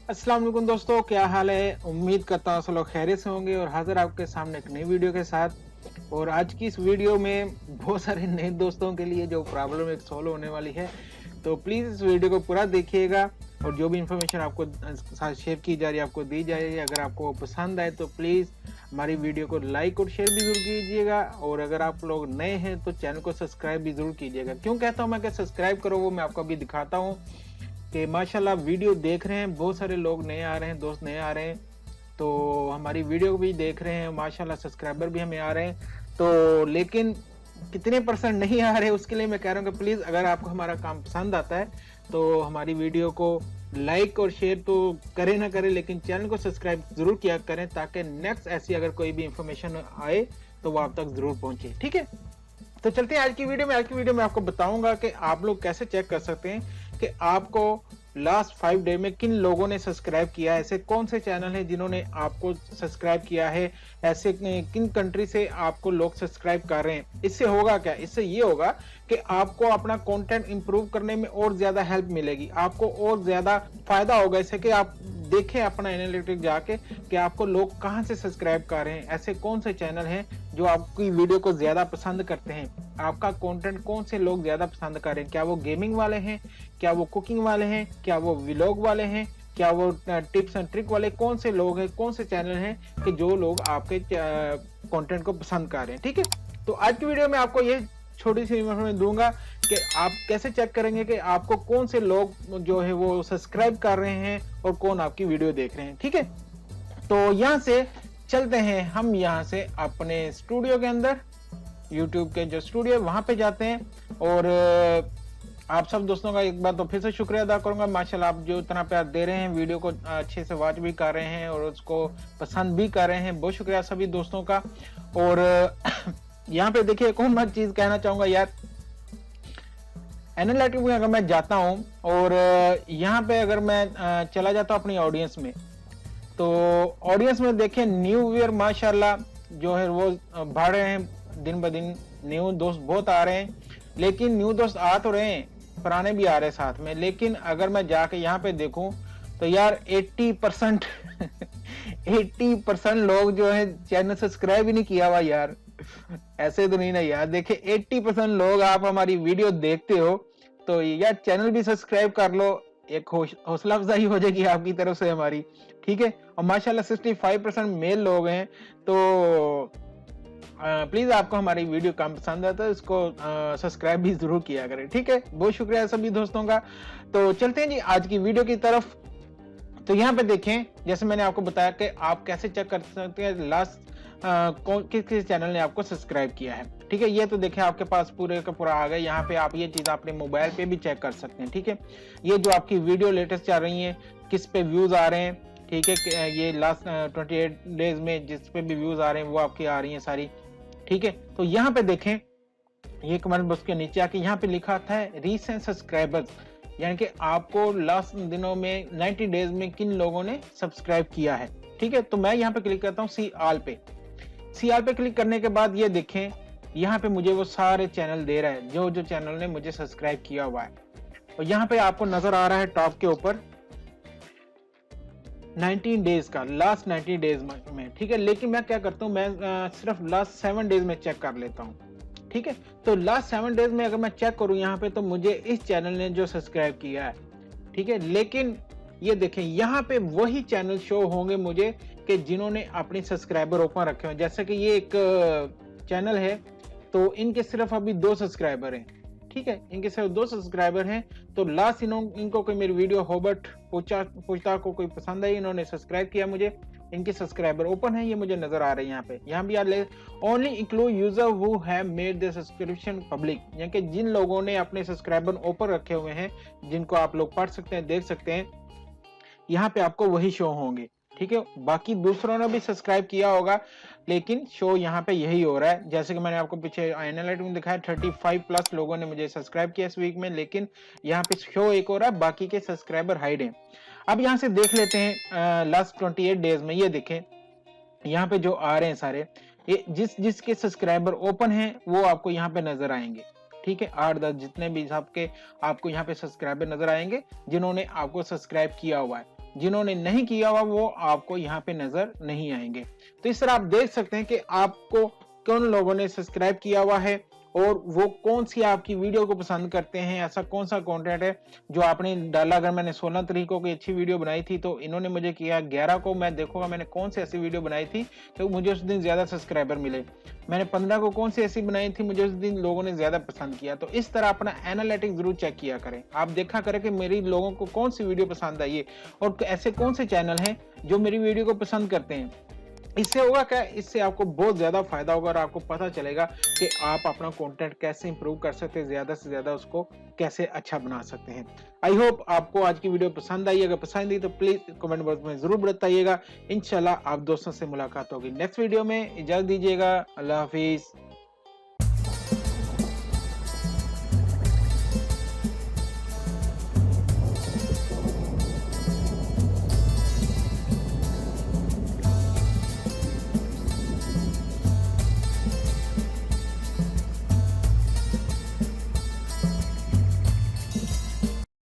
अस्सलाम वालेकुम दोस्तों, क्या हाल है। उम्मीद करता हूँ सब लोग खैरियत से होंगे और हाजिर आपके सामने एक नई वीडियो के साथ। और आज की इस वीडियो में बहुत सारे नए दोस्तों के लिए जो प्रॉब्लम एक सॉल्व होने वाली है, तो प्लीज़ इस वीडियो को पूरा देखिएगा। और जो भी इंफॉर्मेशन आपको साथ शेयर की जा रही है, आपको दी जा रही है, अगर आपको पसंद आए तो प्लीज़ हमारी वीडियो को लाइक और शेयर भी ज़रूर कीजिएगा। और अगर आप लोग नए हैं तो चैनल को सब्सक्राइब भी ज़रूर कीजिएगा। क्यों कहता हूँ मैं कि सब्सक्राइब करो, वो मैं आपको अभी दिखाता हूँ कि माशाल्लाह वीडियो देख रहे हैं, बहुत सारे लोग नए आ रहे हैं, दोस्त नए आ रहे हैं, तो हमारी वीडियो भी देख रहे हैं, माशाल्लाह सब्सक्राइबर भी हमें आ रहे हैं। तो लेकिन कितने परसेंट नहीं आ रहे, उसके लिए मैं कह रहा हूँ कि प्लीज़ अगर आपको हमारा काम पसंद आता है तो हमारी वीडियो को लाइक और शेयर तो करें ना करें, लेकिन चैनल को सब्सक्राइब ज़रूर किया करें, ताकि नेक्स्ट ऐसी अगर कोई भी इंफॉर्मेशन आए तो वो आप तक ज़रूर पहुँचे। ठीक है, तो चलते हैं आज की वीडियो में आपको बताऊंगा कि आप लोग कैसे चेक कर सकते हैं कि आपको लास्ट 5 डे में किन लोगों ने सब्सक्राइब किया है। ऐसे कौन से चैनल हैं जिन्होंने आपको सब्सक्राइब किया है, ऐसे किन कंट्री से आपको लोग सब्सक्राइब कर रहे हैं। इससे होगा क्या, इससे ये होगा कि आपको अपना कंटेंट इंप्रूव करने में और ज्यादा हेल्प मिलेगी, आपको और ज्यादा फायदा होगा। इससे कि आप देखें अपना एनालिटिक्स जाके कि आपको लोग कहां से सब्सक्राइब कर रहे हैं, ऐसे कौन से चैनल हैं जो आपकी वीडियो को ज्यादा पसंद करते हैं, आपका कंटेंट कौन से लोग ज्यादा पसंद कर रहे हैं। क्या वो गेमिंग वाले हैं, क्या वो कुकिंग वाले हैं, क्या वो व्लॉग वाले हैं, क्या वो टिप्स एंड ट्रिक वाले, कौन से लोग हैं, कौन से चैनल हैं कि जो लोग आपके कंटेंट को पसंद कर रहे हैं। ठीक है, तो आज की वीडियो में आपको ये छोटी सी इन्फॉर्मेशन दूंगा कि आप कैसे चेक करेंगे कि आपको कौन से लोग जो है वो सब्सक्राइब कर रहे हैं और कौन आपकी वीडियो देख रहे हैं। ठीक है, तो यहाँ से चलते हैं हम यहाँ से अपने स्टूडियो के अंदर, यूट्यूब के जो स्टूडियो वहां पे जाते हैं। और आप सब दोस्तों का एक बार तो फिर से शुक्रिया अदा करूंगा, माशाल्लाह आप जो इतना प्यार दे रहे हैं, वीडियो को अच्छे से वॉच भी कर रहे हैं और उसको पसंद भी कर रहे हैं, बहुत शुक्रिया सभी दोस्तों का। और यहाँ पे देखिए एक और मैं चीज कहना चाहूंगा यार, एनालिटिक्स में अगर मैं जाता हूँ और यहाँ पे अगर मैं चला जाता हूँ अपनी ऑडियंस में, तो ऑडियंस में देखें न्यू व्यूअर माशाल्लाह जो है वो बढ़ रहे हैं, दिन ब दिन न्यू दोस्त बहुत आ रहे हैं। लेकिन न्यू दोस्त आ तो रहे हैं, पुराने भी आ रहे हैं साथ में, लेकिन अगर मैं जाके यहाँ पे देखूं तो यार 80% 80% लोग जो है चैनल सब्सक्राइब ही नहीं किया हुआ यार। ऐसे तो नहीं ना यार, देखिए 80% लोग आप हमारी वीडियो देखते हो तो यार चैनल भी सब्सक्राइब कर लो, एक हौसला अफजाई हो जाएगी आपकी तरफ से हमारी। ठीक है, और माशाल्लाह 65% मेल लोग हैं, तो प्लीज आपको हमारी वीडियो कम पसंद आता है, इसको सब्सक्राइब भी जरूर किया करें। ठीक है, बहुत शुक्रिया सभी दोस्तों का। तो चलते हैं जी आज की वीडियो की तरफ। तो यहाँ पे देखें, जैसे मैंने आपको बताया कि आप कैसे चेक कर सकते हैं लास्ट किस चैनल ने आपको सब्सक्राइब किया है। ठीक है, ये तो देखें आपके पास पूरे का पूरा आ गया। यहाँ पे आप ये चीज अपने मोबाइल पे भी चेक कर सकते हैं। ठीक है, ये जो आपकी वीडियो लेटेस्ट चल रही है, किस पे व्यूज आ रहे हैं। ठीक है, ये लास्ट 28 डेज में जिस पे भी व्यूज आ रहे हैं वो आपकी आ रही है सारी। ठीक है, तो यहाँ पे देखें, ये कमेंट बॉक्स के नीचे आके यहाँ पे लिखा था रीसेंट सब्सक्राइबर्स, यानी कि आपको लास्ट दिनों में 90 डेज में किन लोगों ने सब्सक्राइब किया है। ठीक है, तो मैं यहाँ पे क्लिक करता हूँ सी ऑल पे। सी ऑल पे क्लिक करने के बाद ये देखें, यहाँ पे मुझे वो सारे चैनल दे रहा है जो जो चैनल ने मुझे सब्सक्राइब किया हुआ है। और यहाँ पे आपको नजर आ रहा है टॉप के ऊपर 19 डेज का, लास्ट 90 डेज में। ठीक है, लेकिन मैं क्या करता हूँ, मैं सिर्फ लास्ट 7 डेज में चेक कर लेता हूँ। ठीक है, तो लास्ट 7 डेज में अगर मैं चेक करूँ यहाँ पे, तो मुझे इस चैनल ने जो सब्सक्राइब किया है। ठीक है, लेकिन ये देखें यहाँ पे वही चैनल शो होंगे मुझे कि जिन्होंने अपनी सब्सक्राइबर ओपन रखे हो। जैसे कि ये एक चैनल है, तो इनके सिर्फ अभी 2 सब्सक्राइबर हैं। ठीक है, इनके सिर्फ 2 सब्सक्राइबर हैं, तो लास्ट इनको कोई मेरी वीडियो होबर्ट पूछता को कोई पसंद आई, इन्होंने सब्सक्राइब किया मुझे, इनके सब्सक्राइबर ओपन है, ये मुझे नजर आ रहे हैं यहाँ भी यार। Only include user who have made the subscription public, यानी कि जिन लोगों ने अपने सब्सक्राइबर ओपन रखे हुए हैं, जिनको आप लोग पढ़ सकते हैं, देख सकते हैं, यहाँ पे आपको वही शो होंगे। ठीक है, बाकी दूसरों ने भी सब्सक्राइब किया होगा, लेकिन शो यहाँ पे यही हो रहा है। जैसे कि मैंने आपको पीछे एनालिटिक्स में दिखाया 35+ लोगों ने मुझे सब्सक्राइब किया इस वीक में, लेकिन यहाँ पे शो एक हो रहा है, बाकी के सब्सक्राइबर हाइड हैं। अब यहाँ से देख लेते हैं लास्ट 28 डेज में, ये देखें यहाँ पे जो आ रहे हैं सारे, ये जिसके सब्सक्राइबर ओपन हैं वो आपको यहाँ पे नजर आएंगे। ठीक है, 8-10 जितने भी आपके आपको यहाँ पे सब्सक्राइबर नजर आएंगे जिन्होंने आपको सब्सक्राइब किया हुआ है, जिन्होंने नहीं किया हुआ वो आपको यहाँ पे नजर नहीं आएंगे। तो इस तरह आप देख सकते हैं कि आपको कौन लोगों ने सब्सक्राइब किया हुआ है और वो कौन सी आपकी वीडियो को पसंद करते हैं, ऐसा कौन सा कंटेंट है जो आपने डाला। अगर मैंने 16 तारीख को कोई अच्छी वीडियो बनाई थी तो इन्होंने मुझे किया, 11 को मैं देखूंगा मैंने कौन सी ऐसी वीडियो बनाई थी तो मुझे उस दिन ज्यादा सब्सक्राइबर मिले। मैंने 15 को कौन सी ऐसी बनाई थी, मुझे उस दिन लोगों ने ज्यादा पसंद किया। तो इस तरह अपना एनालिटिक्स जरूर चेक किया करें, आप देखा करें कि मेरी लोगों को कौन सी वीडियो पसंद आई है और ऐसे कौन से चैनल हैं जो मेरी वीडियो को पसंद करते हैं। इससे होगा क्या, इससे आपको बहुत ज्यादा फायदा होगा और आपको पता चलेगा कि आप अपना कंटेंट कैसे इंप्रूव कर सकते हैं, ज्यादा से ज्यादा उसको कैसे अच्छा बना सकते हैं। आई होप आपको आज की वीडियो पसंद आई। अगर पसंद आई तो प्लीज कमेंट बॉक्स में जरूर बताइएगा। इंशाल्लाह आप दोस्तों से मुलाकात होगी नेक्स्ट वीडियो में। इजाजत दीजिएगा, अल्लाह हाफिज।